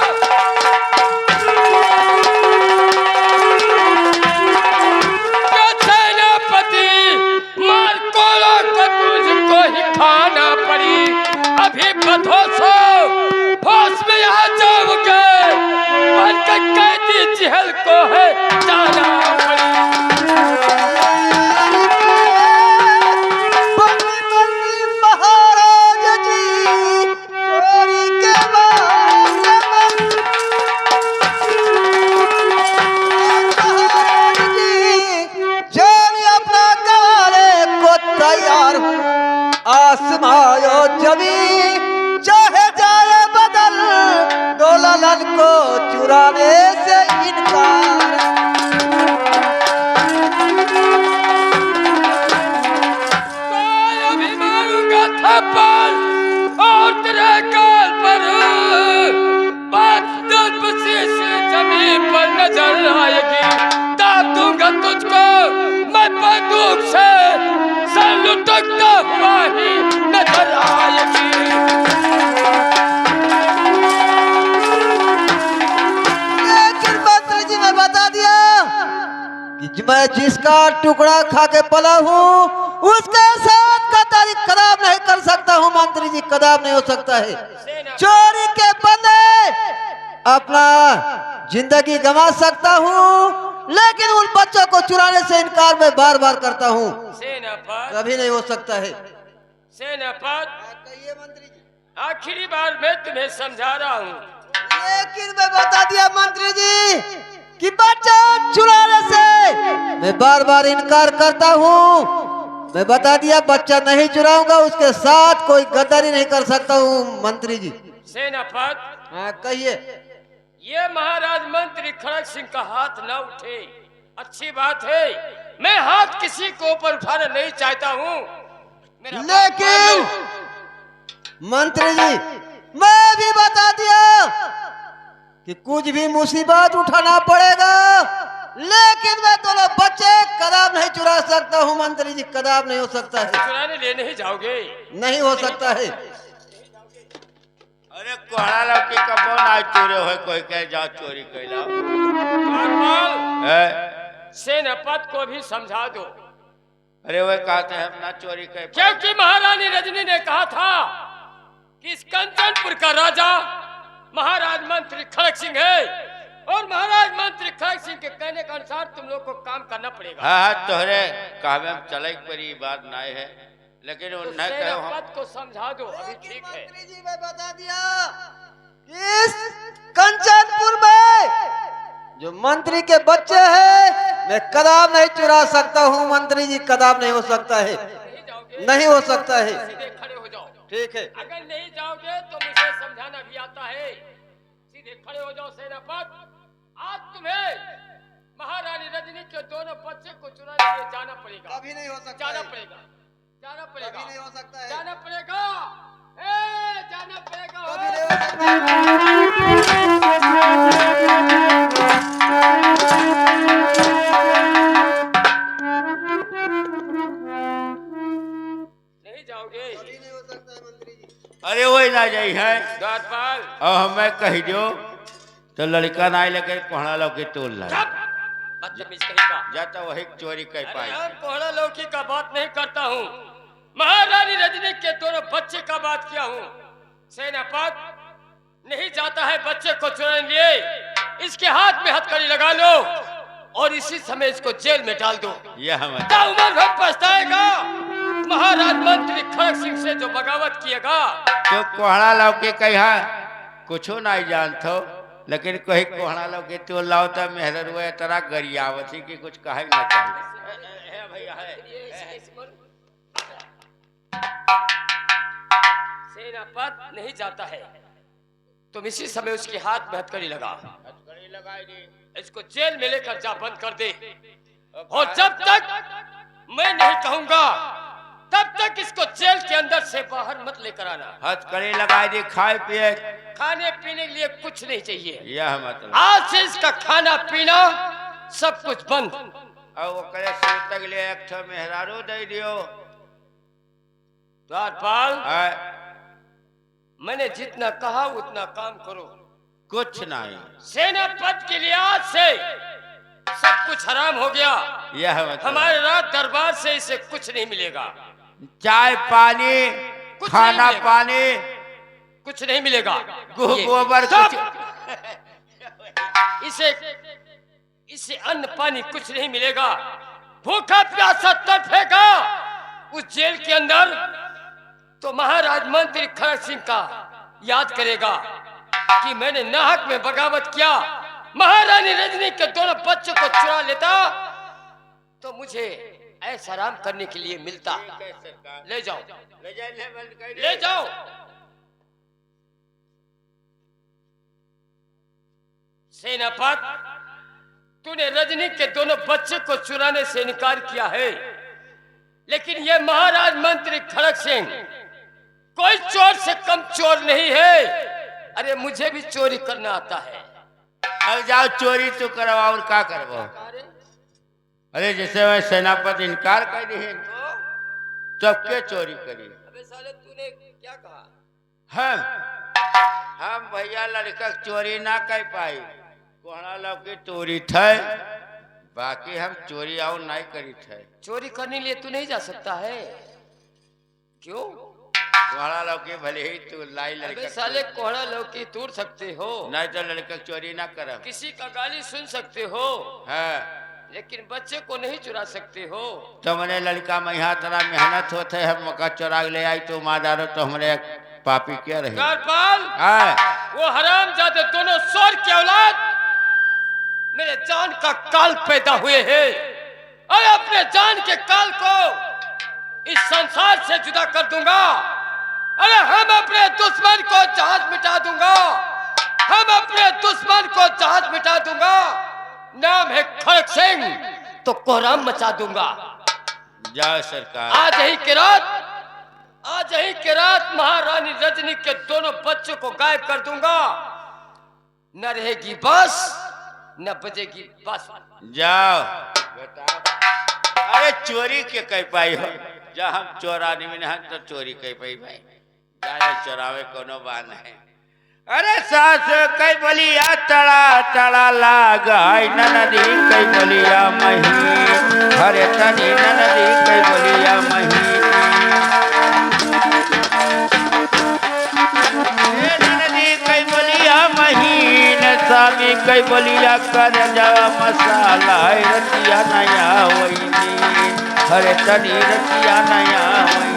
क्या सेनापति मार कोलो को तुझको ही खाना पड़ी। अभी बदहोश हो होश में आ जाओगे, बनकर कैदी जेल को है जाना पड़ी। आसमायो जमी चाहे जाए बदल, डोलालन को चुराने से इनकार। अभी मारूंगा थप्पड़ और तेरे गाल पर बादल से जमीन पर नजर आएगी। दाब दूंगा तुझको मैं बंदूक से, सर लुटकता हुआ ही नजर आएगी। लेकिन मंत्री जी मैं बता दिया कि मैं जिसका टुकड़ा खा के पला हूँ उसके साथ गद्दारी कदाप नहीं कर सकता हूँ मंत्री जी, कदाप नहीं हो सकता है। चोरी के बंदे अपना जिंदगी गंवा सकता हूँ, लेकिन उन बच्चों को चुराने से इनकार मैं बार बार करता हूँ। सेनापति, कभी नहीं हो सकता है। सेनापति, कहिए मंत्री जी। आखिरी बार मैं तुम्हें समझा रहा हूँ। लेकिन मैं बता दिया मंत्री जी कि बच्चा चुराने से मैं बार बार इनकार करता हूँ। मैं बता दिया बच्चा नहीं चुराऊंगा, उसके साथ कोई गद्दारी नहीं कर सकता हूँ मंत्री जी। सेनापति, हाँ कहिए। ये महाराज मंत्री खड़ग सिंह का हाथ न उठे, अच्छी बात है। मैं हाथ किसी को ऊपर उठाना नहीं चाहता हूँ। मेरा बात मान लेकिन लो। मंत्री जी मैं भी बता दिया कि कुछ भी मुसीबत उठाना पड़ेगा, लेकिन मैं दोनों बच्चे कदाप नहीं चुरा सकता हूँ मंत्री जी, कदाप नहीं हो सकता है। चुराने ले नहीं जाओगे? नहीं हो सकता है। अरे कोहड़ा लौकी कबो ना चोरे हो, कोई कहे जाओ चोरी कैला। सेनापति को भी समझा दो। अरे वो कहते हैं हम ना चोरी कर। क्योंकि महारानी रजनी ने कहा था कि इस कंचनपुर का राजा महाराज मंत्री खड़ग सिंह है, और महाराज मंत्री खड़ग सिंह के कहने के अनुसार तुम लोग को काम करना पड़ेगा। हाँ हाँ तोहरे कहवे हम चले परी बात ना है, लेकिन तो उन्हें कहो हम सेनापति को समझा दो, अभी ठीक है। मंत्री जी मैं बता दिया कि इस कंचनपुर में जो मंत्री के बच्चे हैं मैं कदाप नहीं चुरा सकता हूँ मंत्री जी, कदाप नहीं हो सकता है। नहीं जाओगे? नहीं हो सकता है। सीधे खड़े हो जाओ। ठीक है। अगर नहीं जाओगे तो मुझे समझाना भी आता है। सीधे खड़े हो जाओ सेनापति। आज तुम्हें महारानी रजनी के दोनों बच्चे को चुराने के लिए जाना पड़ेगा। कभी नहीं हो सकता जाना है। पड़ेगा, जाना पड़ेगा, कभी नहीं हो सकता है। जाना पड़ेगा, ए, जाना पड़ेगा। कभी नहीं हो सकता है। नहीं जाओगे? कभी नहीं हो सकता है मंत्री जी। अरे वही ना जाई है द्वारपाल, और हमें कही दो तो लड़का ना लेके कोहड़ा लौकी तोड़ ला चुप! बदतमीज कहीं का। जाता वही चोरी कर अरे पाई। हम कोहड़ा लौकी का बात नहीं करता हूँ, महारानी रजनी के दोनों बच्चे का बात किया हूँ। सेनापति नहीं जाता है बच्चे को चुराने लिए, इसके हाथ में हथकड़ी लगा लो और इसी समय इसको जेल में डाल दो। यह हम क्या उम्र भर पछताएगा महाराज मंत्री खड़ग सिंह से जो बगावत किएगा। तो कोहड़ा लौकी कहा कुछो नहीं जानतो, लेकिन कोई कोहड़ा लौकी तो लाओ तो मेहर हुए तरह गरियावती की कुछ कहे ना चाहिए। भैया है सेनापति नहीं जाता है, तुम इसी समय उसके हाथ में हथकड़ी लगा, हथकड़ी लगाई दी। इसको जेल में लेकर जा बंद कर दे, और जब तक मैं नहीं कहूंगा तब तक इसको जेल के अंदर से बाहर मत लेकर आना। हथकड़ी लगाई दी, खाए पिए खाने पीने के लिए कुछ नहीं चाहिए। यह मतलब आज से इसका खाना पीना सब कुछ बंद। और वो करे सूतक लिए एक ठो मेहरारू दे दियो। द्वारपाल, है मैंने जितना कहा उतना काम करो। कुछ नहीं। सेनापति के लिए आज से सब कुछ हराम हो गया। यह मतलब हमारे राज दरबार से इसे कुछ नहीं मिलेगा, चाय पानी कुछ खाना नहीं मिलेगा। पानी कुछ नहीं मिलेगा। ये- गोबर चुप! कुछ इसे अन्न पानी कुछ नहीं मिलेगा। भूखा प्यासा तड़पेगा उस जेल के अंदर तो महाराज मंत्री खड़ग सिंह का याद करेगा कि मैंने नाहक में बगावत किया, महारानी रजनी के दोनों बच्चों को चुरा लेता तो मुझे ऐसा आराम करने के लिए मिलता। ले जाओ, ले जाओ। सेनापति, तूने रजनी के दोनों बच्चे को चुराने से इनकार किया है, लेकिन यह महाराज मंत्री खड़ग सिंह कोई चोर से कम चोर नहीं है। अरे मुझे भी चोरी करना आता है। अब जाओ चोरी तो करवाओ और क्या करवाओ। अरे जैसे मैं सेनापति इनकार कर दी तो अब क्या चोरी करी। अबे साले तूने क्या कहा? हम भैया लड़का चोरी ना कर पाई, कोहड़ा लौकी चोरी थे, बाकी हम चोरी और नहीं करी थे। चोरी करने के लिए तू नहीं जा सकता है। क्यों? कोहड़ा लौकी भले ही तू लाई अबे लड़का साले कोहड़ा लौकी तोड़ सकते हो, नहीं तो लड़का चोरी ना करब। किसी का गाली सुन सकते हो, हाँ लेकिन बच्चे को नहीं चुरा सकते हो। तो मैंने लड़का में यहाँ तरह मेहनत होते है मौका चोरा ले आई तो मादारो तो हमरे पापी क्या रही। कारपाल, हाँ वो हरामजादे दोनों सोर के औलाद मेरे जान का काल पैदा हुए हैं और अपने जान के काल को इस संसार से जुदा कर दूंगा। अरे हम अपने दुश्मन को जहाज मिटा दूंगा, हम अपने दुश्मन को जहाज मिटा दूंगा। नाम है खड़ग सिंह, तो कोहराम मचा दूंगा। जाओ सरकार। आज ही के रात महारानी रजनी के दोनों बच्चों को गायब कर दूंगा। न रहेगी बस, न बजेगी बस। जाओ बताओ। अरे चोरी के कह पाई हो, जब हम चोराने में नहीं तो चोरी कह पाई भाई। जाए चोरावे कोनो बात है। अरे सास कई बोलिया तड़ा तड़ा लागाई ननदी कई बोलिया मही, हरे तनी ननदी कई बोलिया मही। ननदी कई बोलिया मही न स्वामी कई बोलिया कर जावा मसाला रतिया नया वही, हरे तनी रतिया नया वही।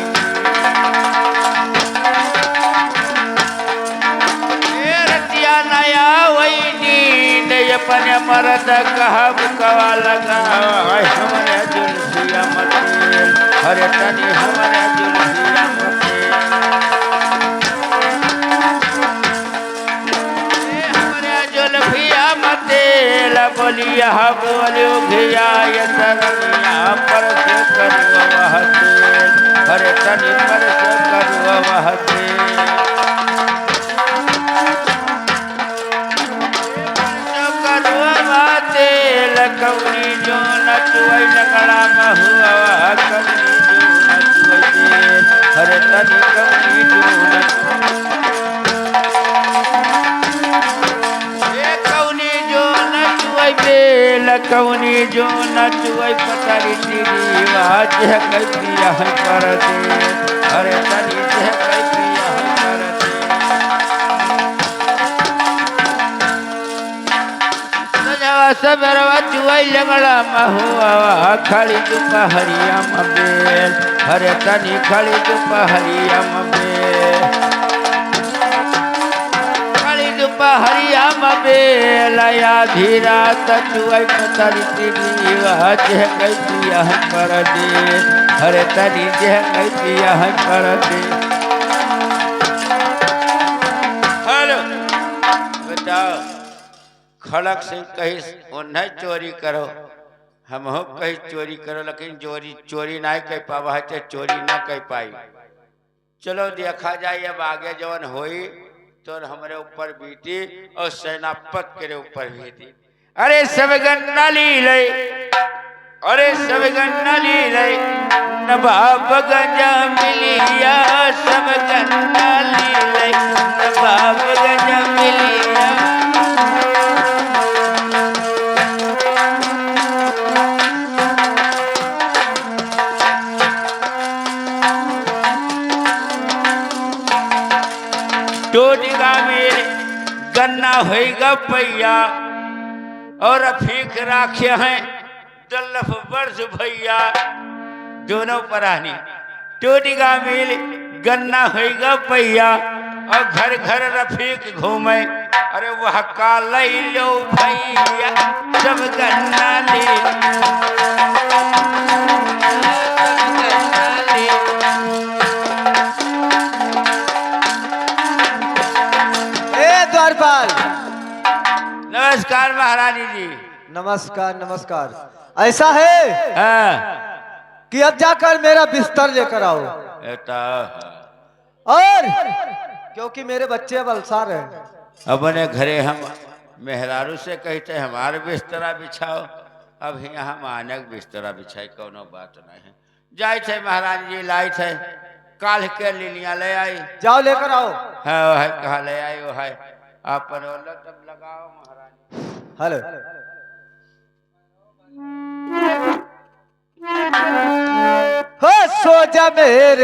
अपने मरद कहब कवा लगा हमारे जुल्फिया मतेल, हरे तनी हमारे जुल्फिया मतेल। हमारे जुल्फिया मतेल बोलिया बोलियो घिया ये तरनिया पर से करुआ वह तेल, हरे तनी पर से करुआ वह तेल। कौनी जो नचुई लगड़ा महुआ कौनी जो नचुई हरे तनी कौनी जो कौनी जो नचुई बेल कौनी जो नचुई पतरी तेरी वाज है कैपिया है पर दे, हरे तनी है कैपिया है पर दे। सबरवा चुई लगड़ा महुआ खड़ी दुपहरिया मबेल, हरे तनी खड़ी दुपहरिया मबेल, खड़ी दुपहरिया मबेल या धीरा तचुई पतरी तेरी वाज है कैपिया है पर दे, हरे तनी है कैपिया है पर दे। हेलो बताओ। खड़ग सिंह कही उन्हें चोरी करो, हम हो कही चोरी करो, लेकिन चोरी ना कह पावा है, चोरी ना कह पाई। चलो देखा जाए अब आगे जवन होई तो हमारे ऊपर बीती और सेनापत के ऊपर बीती। अरे सब गन्ना ली ले, अरे सब गन्ना ली ले, नवाब गंजा मिलिया सब गन्ना ली ले, नवाब गंजा मिलिया। टोटिका मेरे गन्ना होगा पैया और अफीक राखे हैं दल्लफ वर्ष भैया दोनों परानी। टोटिका मेरे गन्ना होगा पैया और घर घर रफीक घूमे, अरे वह का लई लो भैया सब गन्ना ले, द्वारपाल। नमस्कार महारानी जी। नमस्कार नमस्कार। ऐसा है हाँ कि अब जाकर मेरा बिस्तर लेकर आओ, और क्योंकि मेरे बच्चे अब अलसार हैं। अपने घरे हम मेहरारू से कहते हमारे बिस्तरा बिछाओ, अब यहाँ मानक बिस्तरा बिछाई कोनो बात नहीं। जाए थे महारानी जी लाई थे काल के लिनिया ले आई। जाओ लेकर आओ। है वो है कहा ले आई वो है आप पर तब लगाओ महारानी। हेलो हो सो जा मेरे